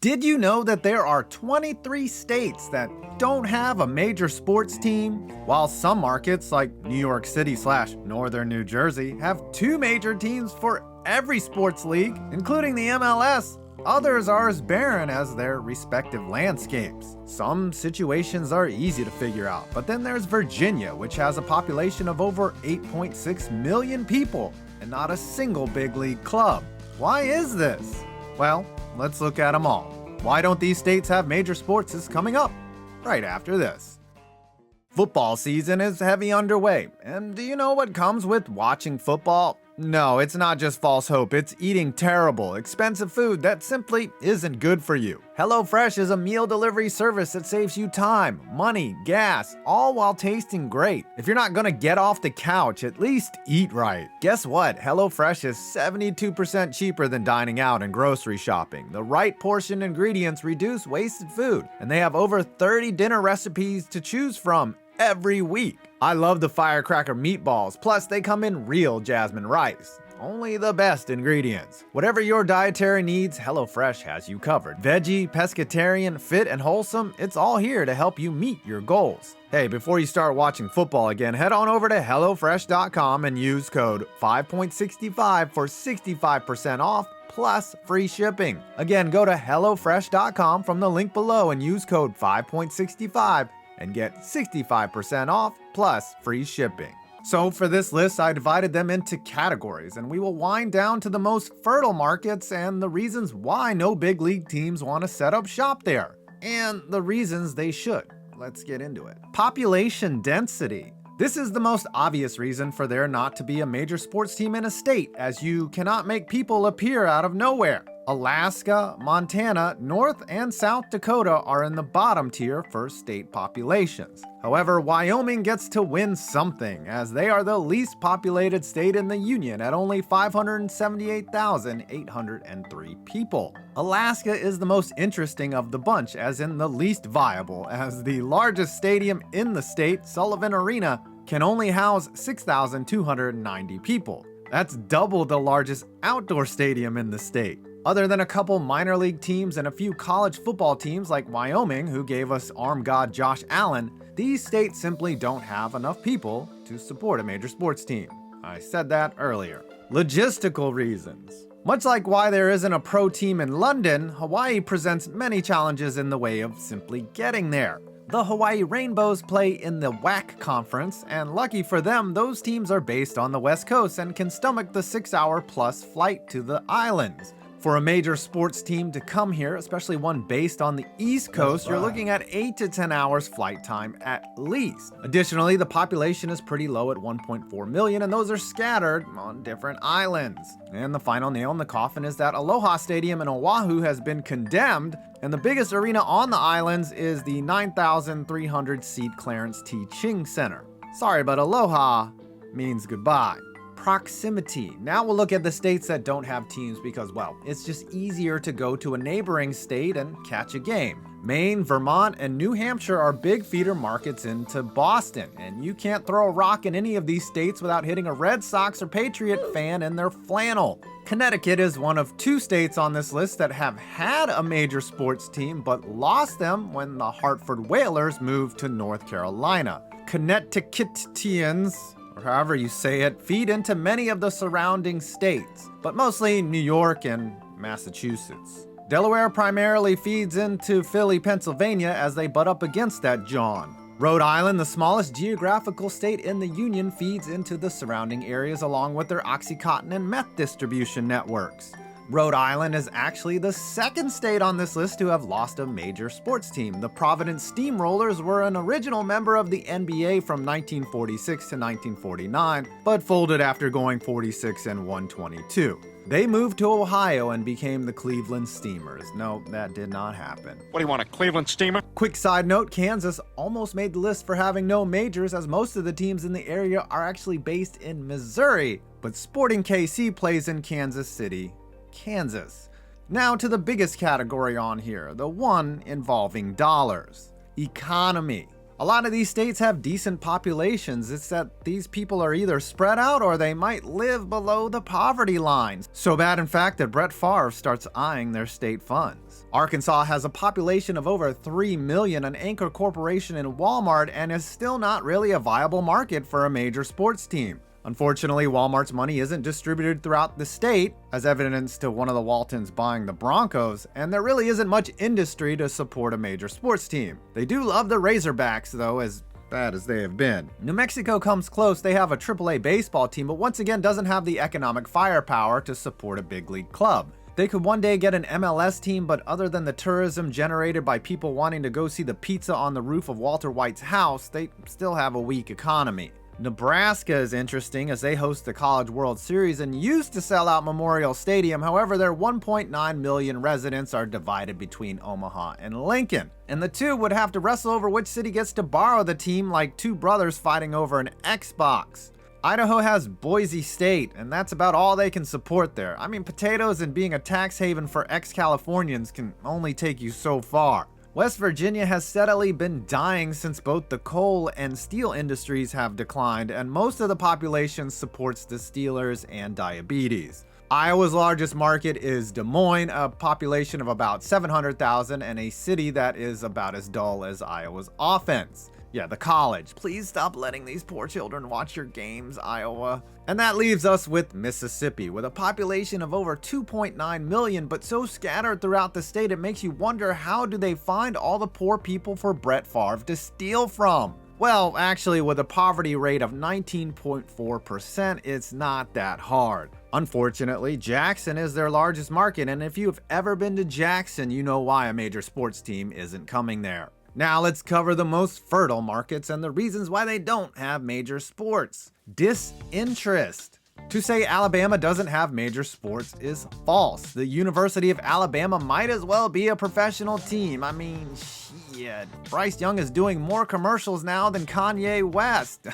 Did you know that there are 23 states that don't have a major sports team? While some markets like New York City/Northern New Jersey have two major teams for every sports league, including the MLS, others are as barren as their respective landscapes. Some situations are easy to figure out, but then there's Virginia, which has a population of over 8.6 million people and not a single big league club. Why is this? Well, let's look at them all. Why don't these states have major sports is coming up right after this. Football season is heavy underway, and do you know what comes with watching football? No, it's not just false hope, it's eating terrible, expensive food that simply isn't good for you. HelloFresh is a meal delivery service that saves you time, money, gas, all while tasting great. If you're not gonna get off the couch, at least eat right. Guess what? HelloFresh is 72% cheaper than dining out and grocery shopping. The right portion ingredients reduce wasted food, and they have over 30 dinner recipes to choose from every week. I love the firecracker meatballs, plus they come in real jasmine rice. Only the best ingredients. Whatever your dietary needs, HelloFresh has you covered. Veggie, pescatarian, fit, and wholesome, it's all here to help you meet your goals. Hey, before you start watching football again, head on over to HelloFresh.com and use code 5.65 for 65% off plus free shipping. Again, go to HelloFresh.com from the link below and use code 5.65 and get 65% off plus free shipping. So for this list, I divided them into categories, and we will wind down to the most fertile markets and the reasons why no big league teams want to set up shop there, and the reasons they should. Let's get into it. Population density. This is the most obvious reason for there not to be a major sports team in a state, as you cannot make people appear out of nowhere. Alaska, Montana, North and South Dakota are in the bottom tier for state populations. However, Wyoming gets to win something, as they are the least populated state in the union at only 578,803 people. Alaska is the most interesting of the bunch, as in the least viable, as the largest stadium in the state, Sullivan Arena, can only house 6,290 people. That's double the largest outdoor stadium in the state. Other than a couple minor league teams and a few college football teams like Wyoming, who gave us arm god Josh Allen, these states simply don't have enough people to support a major sports team. I said that earlier. Logistical reasons. Much like why there isn't a pro team in London, Hawaii presents many challenges in the way of simply getting there. The Hawaii Rainbows play in the WAC conference, and lucky for them, those teams are based on the West Coast and can stomach the 6-hour-plus flight to the islands. For a major sports team to come here, especially one based on the East Coast, you're looking at 8 to 10 hours flight time at least. Additionally, the population is pretty low at 1.4 million, and those are scattered on different islands. And the final nail in the coffin is that Aloha Stadium in Oahu has been condemned, and the biggest arena on the islands is the 9,300-seat Clarence T. Ching Center. Sorry, but Aloha means goodbye. Proximity. Now we'll look at the states that don't have teams because, well, it's just easier to go to a neighboring state and catch a game. Maine, Vermont, and New Hampshire are big feeder markets into Boston, and you can't throw a rock in any of these states without hitting a Red Sox or Patriot fan in their flannel. Connecticut is one of two states on this list that have had a major sports team but lost them when the Hartford Whalers moved to North Carolina. Connecticutians, or however you say it, feed into many of the surrounding states, but mostly New York and Massachusetts. Delaware primarily feeds into Philly, Pennsylvania, as they butt up against that John. Rhode Island, the smallest geographical state in the Union, feeds into the surrounding areas along with their OxyContin and meth distribution networks. Rhode Island is actually the second state on this list to have lost a major sports team. The Providence Steamrollers were an original member of the NBA from 1946 to 1949, but folded after going 46-122. They moved to Ohio and became the Cleveland Steamers. No, that did not happen. What do you want, a Cleveland steamer? Quick side note, Kansas almost made the list for having no majors, as most of the teams in the area are actually based in Missouri, but Sporting KC plays in Kansas City, Kansas. Now to the biggest category on here, the one involving dollars. Economy. A lot of these states have decent populations. It's that these people are either spread out or they might live below the poverty lines. So bad, in fact, that Brett Favre starts eyeing their state funds. Arkansas has a population of over 3 million, an anchor corporation in Walmart, and is still not really a viable market for a major sports team. Unfortunately, Walmart's money isn't distributed throughout the state, as evidenced to one of the Waltons buying the Broncos, and there really isn't much industry to support a major sports team. They do love the Razorbacks, though, as bad as they have been. New Mexico comes close. They have a AAA baseball team, but once again doesn't have the economic firepower to support a big league club. They could one day get an MLS team, but other than the tourism generated by people wanting to go see the pizza on the roof of Walter White's house, they still have a weak economy. Nebraska is interesting as they host the College World Series and used to sell out Memorial Stadium. However, their 1.9 million residents are divided between Omaha and Lincoln, and the two would have to wrestle over which city gets to borrow the team, like two brothers fighting over an Xbox. Idaho has Boise State, and that's about all they can support there. I mean, potatoes and being a tax haven for ex-Californians can only take you so far. West Virginia has steadily been dying since both the coal and steel industries have declined, and most of the population supports the Steelers and diabetes. Iowa's largest market is Des Moines, a population of about 700,000 and a city that is about as dull as Iowa's offense. Yeah, the college. Please stop letting these poor children watch your games, Iowa. And that leaves us with Mississippi, with a population of over 2.9 million, but so scattered throughout the state it makes you wonder, how do they find all the poor people for Brett Favre to steal from? Well, actually, with a poverty rate of 19.4%, it's not that hard. Unfortunately, Jackson is their largest market, and if you've ever been to Jackson, you know why a major sports team isn't coming there. Now let's cover the most fertile markets and the reasons why they don't have major sports. Disinterest. To say Alabama doesn't have major sports is false. The University of Alabama might as well be a professional team. I mean, shit. Bryce Young is doing more commercials now than Kanye West.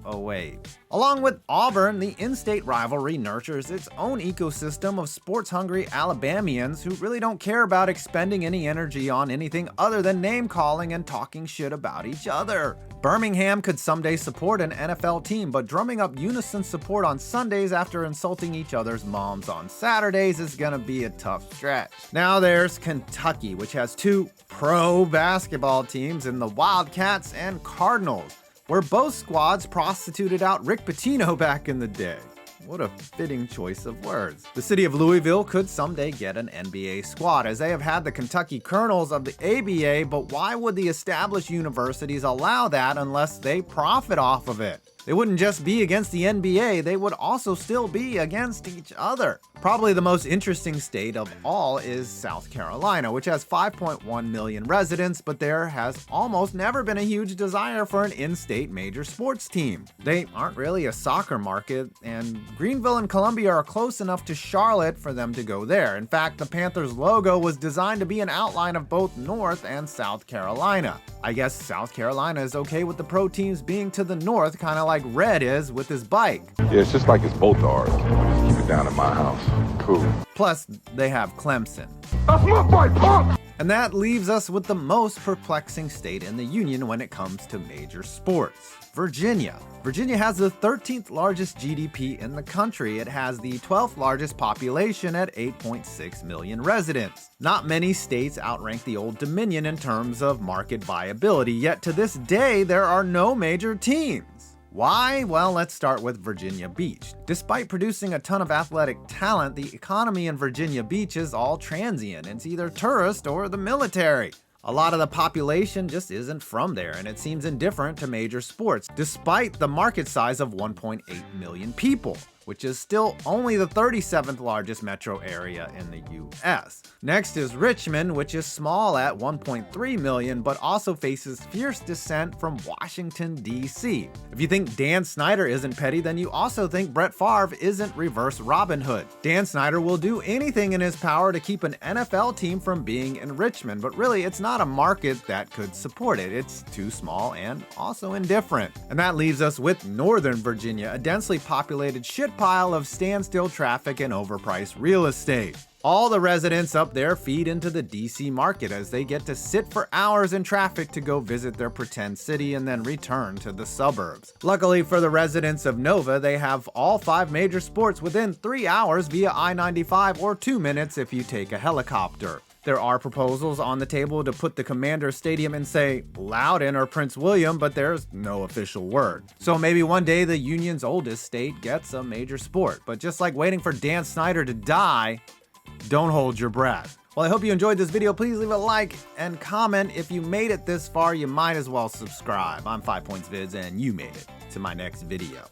Wait. Along with Auburn, the in-state rivalry nurtures its own ecosystem of sports-hungry Alabamians who really don't care about expending any energy on anything other than name-calling and talking shit about each other. Birmingham could someday support an NFL team, but drumming up unison support on Sundays after insulting each other's moms on Saturdays is gonna be a tough stretch. Now there's Kentucky, which has two pro basketball teams in the Wildcats and Cardinals, where both squads prostituted out Rick Pitino back in the day. What a fitting choice of words. The city of Louisville could someday get an NBA squad, as they have had the Kentucky Colonels of the ABA, but why would the established universities allow that unless they profit off of it? They wouldn't just be against the NBA, they would also still be against each other. Probably the most interesting state of all is South Carolina, which has 5.1 million residents, but there has almost never been a huge desire for an in-state major sports team. They aren't really a soccer market, and Greenville and Columbia are close enough to Charlotte for them to go there. In fact, the Panthers logo was designed to be an outline of both North and South Carolina. I guess South Carolina is okay with the pro teams being to the north, kind of like Red is with his bike. Yeah, it's just like it's both ours. Just keep it down at my house. Cool. Plus, they have Clemson. That's my bike, punk! And that leaves us with the most perplexing state in the union when it comes to major sports. Virginia. Virginia has the 13th largest GDP in the country. It has the 12th largest population at 8.6 million residents. Not many states outrank the Old Dominion in terms of market viability, yet to this day there are no major teams. Why? Well, let's start with Virginia Beach. Despite producing a ton of athletic talent, the economy in Virginia Beach is all transient. It's either tourist or the military. A lot of the population just isn't from there, and it seems indifferent to major sports, despite the market size of 1.8 million people, which is still only the 37th largest metro area in the US. Next is Richmond, which is small at 1.3 million, but also faces fierce dissent from Washington, D.C. If you think Dan Snyder isn't petty, then you also think Brett Favre isn't reverse Robin Hood. Dan Snyder will do anything in his power to keep an NFL team from being in Richmond, but really it's not a market that could support it. It's too small and also indifferent. And that leaves us with Northern Virginia, a densely populated shitpile of standstill traffic and overpriced real estate. All the residents up there feed into the DC market as they get to sit for hours in traffic to go visit their pretend city and then return to the suburbs. Luckily for the residents of Nova, they have all 5 major sports within 3 hours via I-95 or 2 minutes if you take a helicopter. There are proposals on the table to put the Commander Stadium in, say, Loudoun or Prince William, but there's no official word. So maybe one day the Union's oldest state gets a major sport. But just like waiting for Dan Snyder to die, don't hold your breath. Well, I hope you enjoyed this video. Please leave a like and comment. If you made it this far, you might as well subscribe. I'm 5 Points Vids, and you made it to my next video.